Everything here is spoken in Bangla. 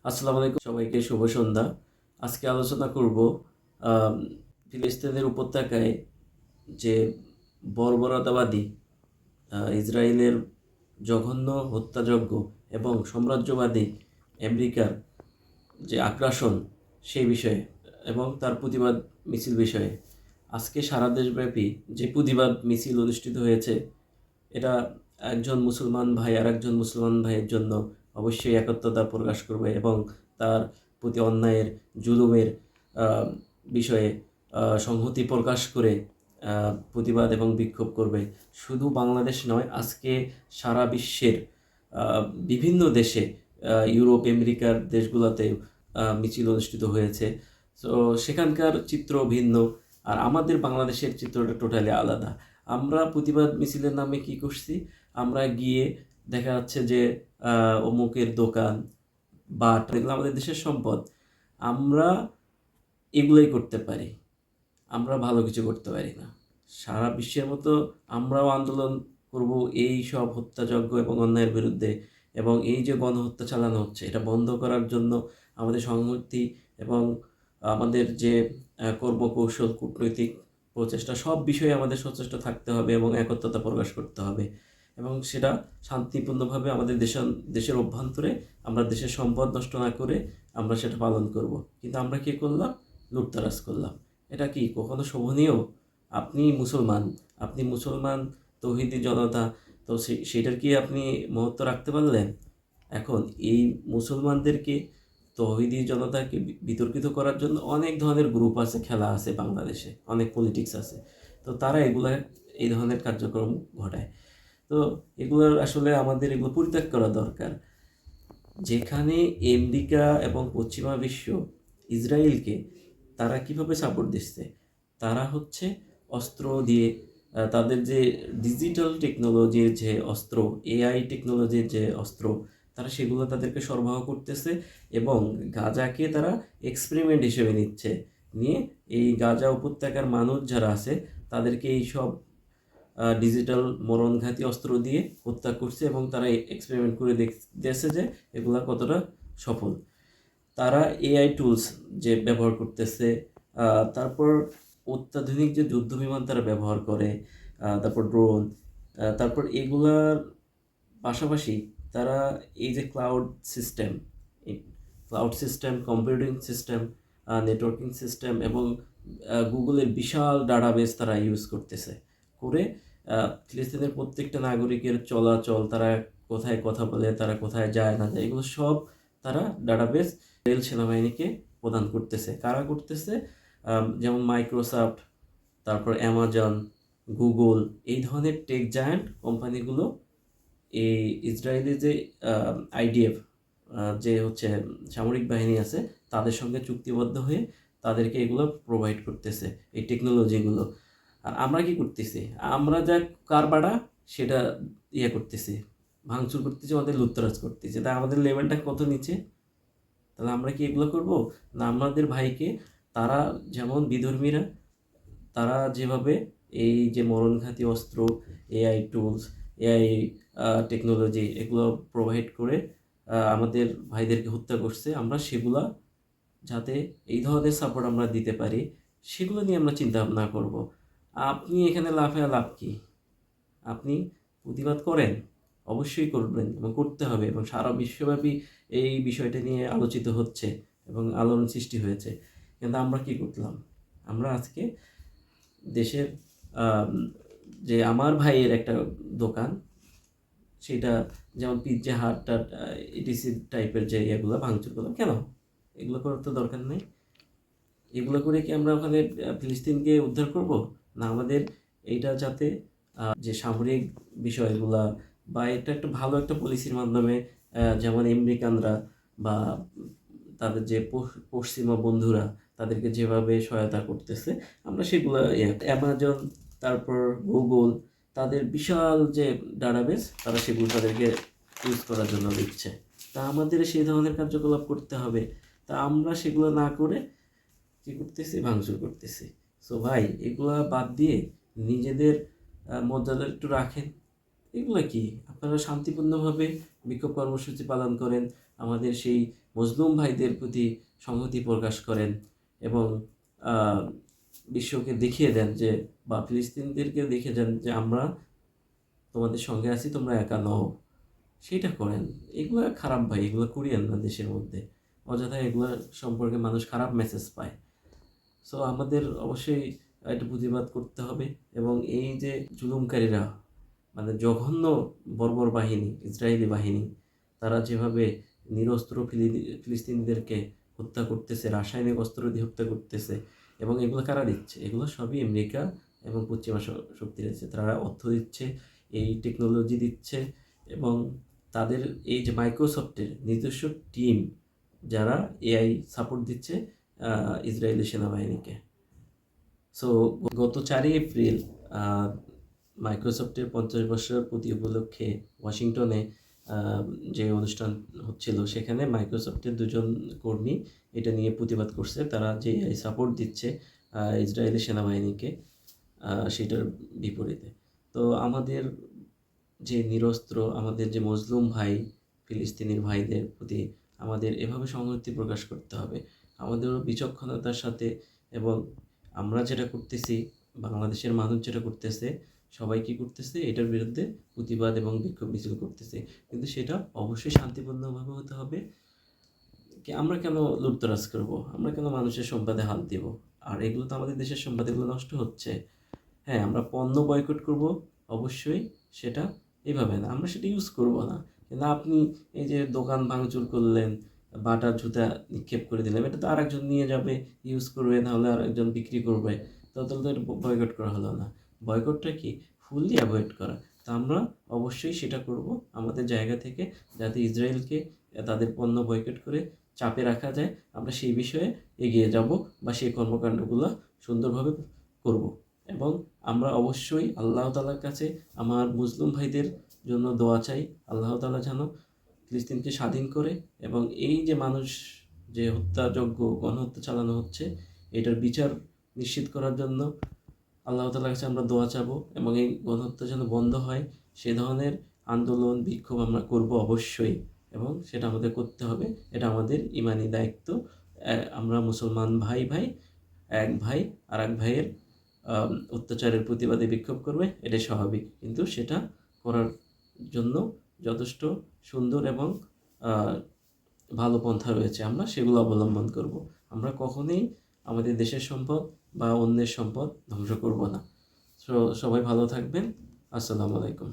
আসসালামু আলাইকুম, সবাইকে শুভ সন্ধ্যা। আজকে আলোচনা করব আম, ফিলিস্তিনের উপত্যকায় যে বর্বরতাবাদী ইসরায়েলের জঘন্য হত্যাযজ্ঞ এবং সাম্রাজ্যবাদী আমেরিকার যে আগ্রাসন সেই বিষয়ে এবং তার প্রতিবাদ মিছিল বিষয়ে। আজকে সারা দেশব্যাপী যে প্রতিবাদ মিছিল অনুষ্ঠিত হয়েছে, এটা একজন মুসলমান ভাই আর একজন মুসলমান ভাইয়ের জন্য অবশ্যই একত্রতা প্রকাশ করবে এবং তার প্রতি অন্যায়ের জুলুমের আহ, বিষয়ে সংহতি প্রকাশ করে প্রতিবাদ এবং বিক্ষোভ করবে। শুধু বাংলাদেশ নয়, আজকে সারা বিশ্বের বিভিন্ন দেশে, ইউরোপ আমেরিকার দেশগুলোতে মিছিল অনুষ্ঠিত হয়েছে। তো সেখানকার চিত্র ভিন্ন, আর আমাদের বাংলাদেশের চিত্রটা টোটালি আলাদা। আমরা প্রতিবাদ মিছিলের নামে কি করছি? আমরা গিয়ে দেখা যাচ্ছে যে অমুকের দোকান বা এগুলো আমাদের দেশের সম্পদ, আমরা এগুলোই করতে পারি, আমরা ভালো কিছু করতে পারি না। সারা বিশ্বের মতো আমরাও আন্দোলন করব এই সব হত্যাযজ্ঞ এবং অন্যায়ের বিরুদ্ধে, এবং এই যে গণহত্যা চালানো হচ্ছে এটা বন্ধ করার জন্য আমাদের সংহতি এবং আমাদের যে কর্মকৌশল, কূটনৈতিক প্রচেষ্টা, সব বিষয়ে আমাদের সচেষ্ট থাকতে হবে এবং একত্রতা প্রকাশ করতে হবে। এবং সেটা শান্তিপূর্ণভাবে আমাদের দেশের অভ্যন্তরে আমরা দেশের সম্পদ নষ্ট না করে আমরা সেটা পালন করব। কিন্তু আমরা কী করলাম? লুটতরাজ করলাম। এটা কি কখনো শোভনীয়? আপনি মুসলমান তৌহিদি জনতা, তো সেটার কি আপনি মহত্ব রাখতে পারলেন? এখন এই মুসলমানদেরকে, তৌহিদি জনতাকে বিতর্কিত করার জন্য অনেক ধরনের গ্রুপ আছে, খেলা আছে বাংলাদেশে, অনেক পলিটিক্স আছে। তো তারা এই ধরনের কার্যক্রম ঘটায়। তো এগুলোর আসলে আমাদের এগুলো পরিত্যাগ করা দরকার। যেখানে আমেরিকা এবং পশ্চিমা বিশ্ব ইসরায়েলকে তারা কিভাবে সাপোর্ট দিচ্ছে? তারা হচ্ছে অস্ত্র দিয়ে, তাদের যে ডিজিটাল টেকনোলজির যে অস্ত্র, এআই টেকনোলজির যে অস্ত্র, তারা সেগুলো তাদেরকে সরবরাহ করতেছে এবং গাজাকে তারা এক্সপেরিমেন্ট হিসেবে নিয়ে এই গাজা উপত্যকার মানুষ যারা আছে তাদেরকে এই সব ডিজিটাল মরণঘাতী অস্ত্র দিয়ে হত্যা করছে এবং তারা এক্সপেরিমেন্ট করে দেখতেছে যে এগুলা কতটা সফল। তারা এআই টুলস যে ব্যবহার করতেছে, তারপর অত্যাধুনিক যে যুদ্ধ বিমান তারা ব্যবহার করে, তারপর ড্রোন, তারপর এগুলার পাশাপাশি তারা এই যে cloud system, computing system, networking system এবং গুগলের বিশাল ডাটাবেস তারা ইউজ করতেছে করে ফিলিস্তিনের প্রত্যেকটা নাগরিকের চলাচল, তারা কোথায় কথা বলে, তারা কোথায় যায় না যায়, এগুলো সব তারা ডাটাবেস ইসরায়েল সেনাবাহিনীকে প্রদান করতেছে। কারা করতেছে? যেমন মাইক্রোসফট, তারপর অ্যামাজন, গুগল, এই ধরনের টেক জায়ান্ট কোম্পানিগুলো এই ইসরায়েলি যে আইডিএফ, যে হচ্ছে সামরিক বাহিনী আছে, তাদের সঙ্গে চুক্তিবদ্ধ হয়ে তাদেরকে এগুলো প্রোভাইড করতেছে, এই টেকনোলজিগুলো। আর আমরা কি করতেছি? আমরা যা কারবাড়া সেটা করতেছি, ভাঙচুর করতেছি, আমাদের লুটতরাজ করতেছি। তা আমাদের লেভেলটা কত নিচে? তাহলে আমরা কি এগুলো করব? না, আমাদের ভাইকে তারা, যেমন বিধর্মীরা, তারা যেভাবে এই যে মরণঘাতী অস্ত্র, এআই টুলস, এআই টেকনোলজি এগুলো প্রোভাইড করে আমাদের ভাইদেরকে হত্যা করছে, আমরা সেগুলা যাতে এই ধরনের সাপোর্ট আমরা দিতে পারি সেগুলো নিয়ে আমরা চিন্তা ভাবনা করব। আপনি এখানে লাফে লাভ কি? আপনি প্রতিবাদ করেন, অবশ্যই করবেন এবং করতে হবে, এবং সারা বিশ্বব্যাপী এই বিষয়টা নিয়ে আলোচিত হচ্ছে এবং আলোড়ন সৃষ্টি হয়েছে। কিন্তু আমরা কি করলাম? আমরা আজকে দেশের যে আমার ভাইয়ের একটা দোকান, সেটা যেমন পিৎজা হাট টাট, ইটিসি টাইপের যে এগুলো ভাঙচুর করলাম কেন? এগুলো করার তো দরকার নেই। এগুলো করে কি আমরা ওখানে ফিলিস্তিনকে উদ্ধার করব? না, আমাদের এইটা যাতে যে সামরিক বিষয়গুলা বা এটা একটা ভালো একটা পলিসির মাধ্যমে, যেমন আমেরিকানরা বা তাদের যে পশ্চিমা বন্ধুরা তাদেরকে যেভাবে সহায়তা করতেছে, আমরা সেগুলো অ্যামাজন, তারপর গুগল, তাদের বিশাল যে ডাটাবেস, তারা সেগুলো তাদেরকে ইউজ করার জন্য দিচ্ছে। তা আমাদের সেই ধরনের কার্যকলাপ করতে হবে। তা আমরা সেগুলো না করে কী করতেছি? ভাঙচুর করতেছি। সো ভাই, এগুলা বাদ দিয়ে নিজেদের মর্যাদা একটু রাখেন। এগুলো কি? আপনারা শান্তিপূর্ণভাবে বিক্ষোভ কর্মসূচি পালন করেন, আমাদের সেই মজলুম ভাইদের প্রতি সংহতি প্রকাশ করেন এবং আহ, বিশ্বকে দেখিয়ে দেন যে, বা ফিলিস্তিনিদেরকে দেখিয়ে দেন যে আমরা তোমাদের সঙ্গে আছি, তোমরা একা নও, সেইটা করেন। এগুলো খারাপ ভাই, এগুলো করিয়েন না দেশের মধ্যে, অযথা এগুলো সম্পর্কে মানুষ খারাপ মেসেজ পায়। সো আমাদের অবশ্যই একটা প্রতিবাদ করতে হবে। এবং এই যে জুলুমকারীরা, মানে জঘন্য বর্বর বাহিনী, ইসরায়েলি বাহিনী, তারা যেভাবে নিরস্ত্র ফিলিস্তিনিদেরকে হত্যা করতেছে, রাসায়নিক অস্ত্র দিয়ে হত্যা করতেছে, এবং এগুলো কারা দিচ্ছে? এগুলো সবই আমেরিকা এবং পশ্চিমা শক্তি দিচ্ছে। তারা অর্থ দিচ্ছে, এই টেকনোলজি দিচ্ছে, এবং তাদের এই যে মাইক্রোসফটের নিজস্ব টিম, যারা এআই সাপোর্ট দিচ্ছে ইসরায়েলি সেনাবাহিনীকে। সো গত 4ই এপ্রিল আহ, মাইক্রোসফটের 50 বছর পূর্তি উপলক্ষে ওয়াশিংটনে যে অনুষ্ঠান হচ্ছিল, সেখানে মাইক্রোসফটের 2জন কর্মী এটা নিয়ে প্রতিবাদ করছে। তারা যে এআই সাপোর্ট দিচ্ছে ইসরায়েলি সেনাবাহিনীকে, সেটার বিপরীতে। তো আমাদের যে নিরস্ত্র, আমাদের যে মজলুম ভাই, ফিলিস্তিনির ভাইদের প্রতি আমাদের এভাবে সংহতি প্রকাশ করতে হবে, আমাদেরও বিচক্ষণতার সাথে। এবং আমরা যেটা করতেছি, বাংলাদেশের মানুষ যেটা করতেছে, সবাই কী করতেছে, এটার বিরুদ্ধে প্রতিবাদ এবং বিক্ষোভ মিছিল করতেছে, কিন্তু সেটা অবশ্যই শান্তিপূর্ণভাবে হতে হবে। আমরা কেন লুটতরাজ করব? আমরা কেন মানুষের সম্পদে হাত দিব? আর এগুলো তো আমাদের দেশের সম্পদ, এগুলো নষ্ট হচ্ছে। হ্যাঁ, আমরা পণ্য বয়কট করব অবশ্যই, সেটা এভাবে না, আমরা সেটা ইউজ করব না। কিন্তু আপনি এই যে দোকান ভাঙচুর করলেন, বাটা জুতা নিক্ষেপ করে দিলেন, এটা তো আরেকজন নিয়ে যাবে, ইউজ করবে, নাহলে আরেকজন বিক্রি করবে, তাহলে তো এটা বয়কট করা হলো না। বয়কটটা কি? ফুললি অ্যাভয়েড করা। তা আমরা অবশ্যই সেটা করব আমাদের জায়গা থেকে, যাতে ইসরায়েলকে তাদের পণ্য বয়কট করে চাপে রাখা যায়। আমরা সেই বিষয়ে এগিয়ে যাব, বা সেই কর্মকাণ্ডগুলো সুন্দরভাবে করব। এবং আমরা অবশ্যই আল্লাহ তাআলার কাছে আমার মুসলিম ভাইদের জন্য দোয়া চাই, আল্লাহ তাআলা যেন ফিলিস্তিনকে স্বাধীন করে, এবং এই যে মানুষ যে হত্যাযজ্ঞ, গণহত্যা চালানো হচ্ছে, এটার বিচার নিশ্চিত করার জন্য আল্লাহ তাআলার কাছে আমরা দোয়া চাবো। এবং এই গণহত্যা যেন বন্ধ হয়, সে ধরনের আন্দোলন বিক্ষোভ আমরা করব অবশ্যই, এবং সেটা আমাদের করতে হবে। এটা আমাদের ইমানি দায়িত্ব। আমরা মুসলমান ভাই ভাই, এক ভাই আর এক ভাইয়ের অত্যাচারের প্রতিবাদে বিক্ষোভ করবে, এটাই স্বাভাবিক। কিন্তু সেটা করার জন্য যথেষ্ট সুন্দর এবং ভালো পন্থা রয়েছে, আমরা সেগুলো অবলম্বন করব। আমরা কখনোই আমাদের দেশের সম্পদ বা অন্যের সম্পদ ধ্বংস করব না। সবাই ভালো থাকবেন। আসসালামু আলাইকুম।